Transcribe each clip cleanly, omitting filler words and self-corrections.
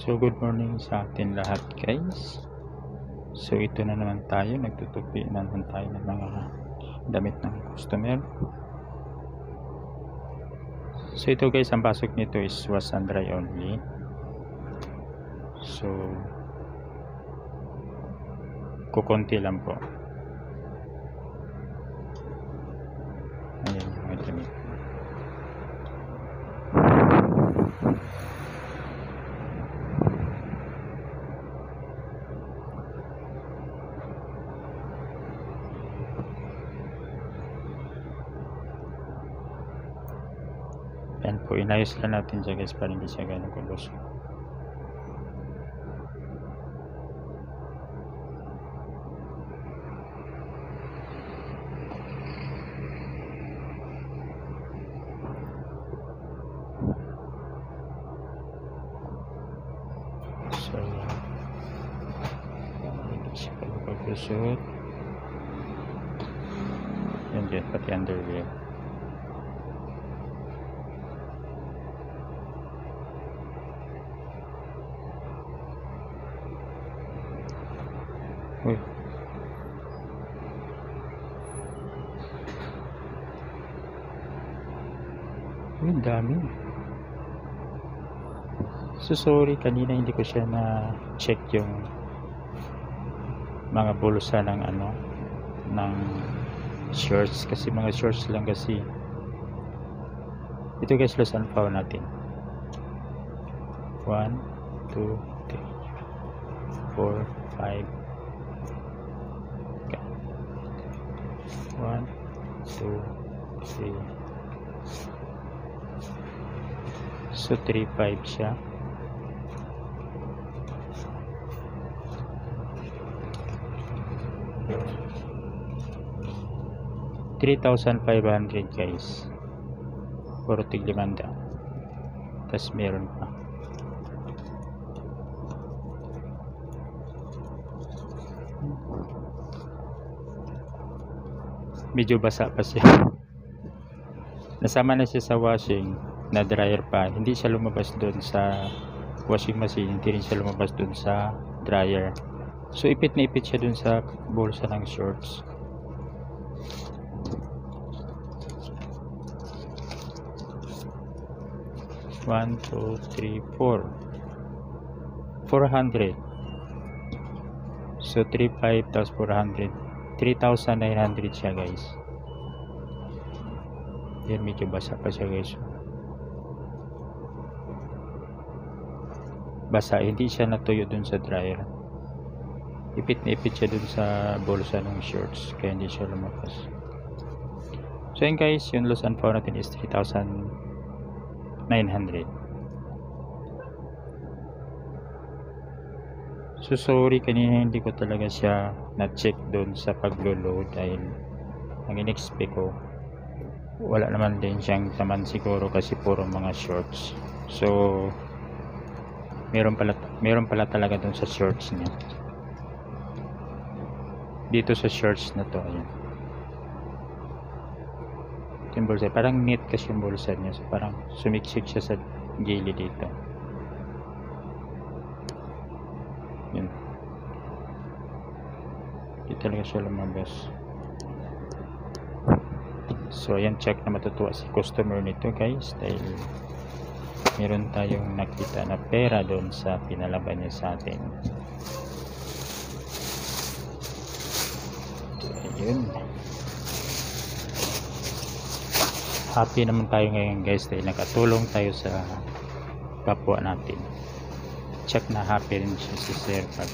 So good morning sa atin lahat guys. So ito na naman tayo, nagtutupi na naman tayo ng mga damit ng customer. So ito guys, ang pasok nito is wash and dry only. So kukunti lang po. Ayan yung mga damit. Yan po, inayos lang natin siya guys para hindi siya ganun kulusok. So hindi siya kulusok. Yan dyan, pati underwear. Uy. Uy, dami. So sorry, kanina hindi ko siya na check yung mga bulsa ng ng shorts, kasi mga shorts lang kasi. Ito guys, loss and found natin. 1, 2, 3, 4, 5. 1, 2, 3. So 3,500 siya. $3,500 guys. Puro tig-500. Tapos meron pa. Medyo basa pa siya. Nasama na siya sa washing, na dryer pa. Hindi siya lumabas doon sa washing machine, hindi rin siya lumabas doon sa dryer. So ipit na ipit siya doon sa bulsa ng shorts. One, two, three, 4. 400. So 3,500 tapos 400. 3,900 siya guys. Yan, medyo basa pa siya guys. Basa, hindi siya natuyo dun sa dryer. Ipit na ipit siya dun sa bulsa ng shorts, kaya hindi siya lumabas. So yun guys, yung loss and found natin is 3,900. So sorry, kanina hindi ko talaga siya na-check doon sa paglo-load dahil ang in-expect ko wala naman din siyang taman siguro kasi puro mga shorts. So meron pala talaga doon sa shorts niya. Dito sa shorts na to, ayan. Yung bulsa, parang neat kasi yung bulsa niya. So parang sumiksik siya sa gilid dito. Yun. Hindi talaga siya lumabas. So ayan, check na matutuwa si customer nito guys dahil meron tayong nakita na pera doon sa pinalaban niya sa atin. Ayun. Happy naman tayo ngayon guys dahil nakatulong tayo sa kapwa natin. Check na happy rin siya si sir pag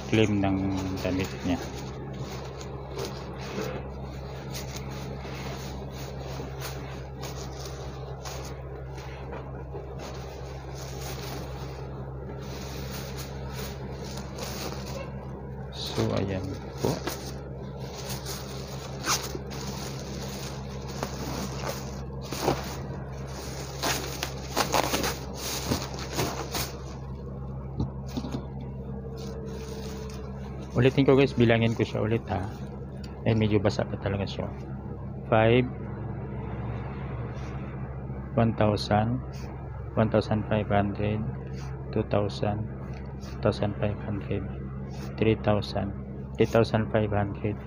claim ng damit niya. So ayan po. Ulitin ko guys, bilangin ko siya ulit ha. Ay medyo basa pa talaga siya. 5, 1,000, 1,500, 2,500, 2,000, 2,500, 3,000, 3,500,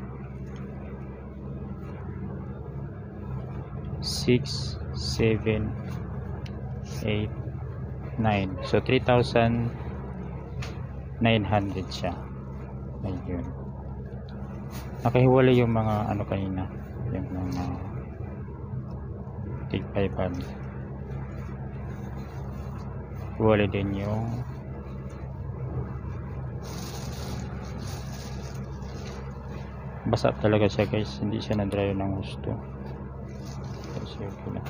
6, 7, 8, 9. So 3,900 siya. Ayun. Nakahiwalay yung mga ano kanina, yung mga tig 500. Hiwalay din yung basa talaga siya guys, hindi siya na-dry ng gusto. Kasi okay na.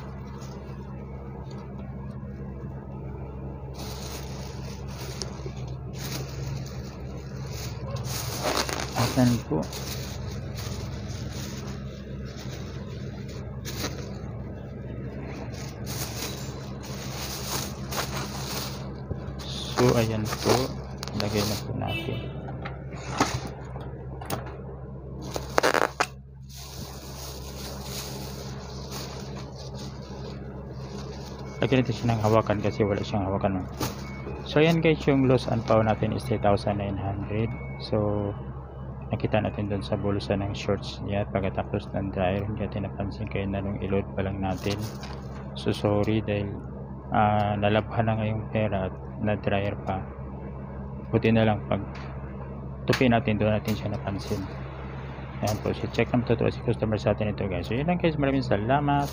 Asan po? So ayan po, lagay na po natin. Lagyan natin siya ng hawakan kasi wala siyang hawakan. So ayan guys, yung loss and found natin is 3,900. So nakita natin dun sa bulsa ng shorts niya pagkatapos ng dryer. Hindi natin napansin kayo na nung i-load pa lang natin. So sorry dahil nalabhan na ngayong pera at na dryer pa. Buti na lang pag tupi natin, doon natin siya napansin. Ayan po, so check naman totoo si customer sa atin ito guys. So yun lang guys, maraming salamat.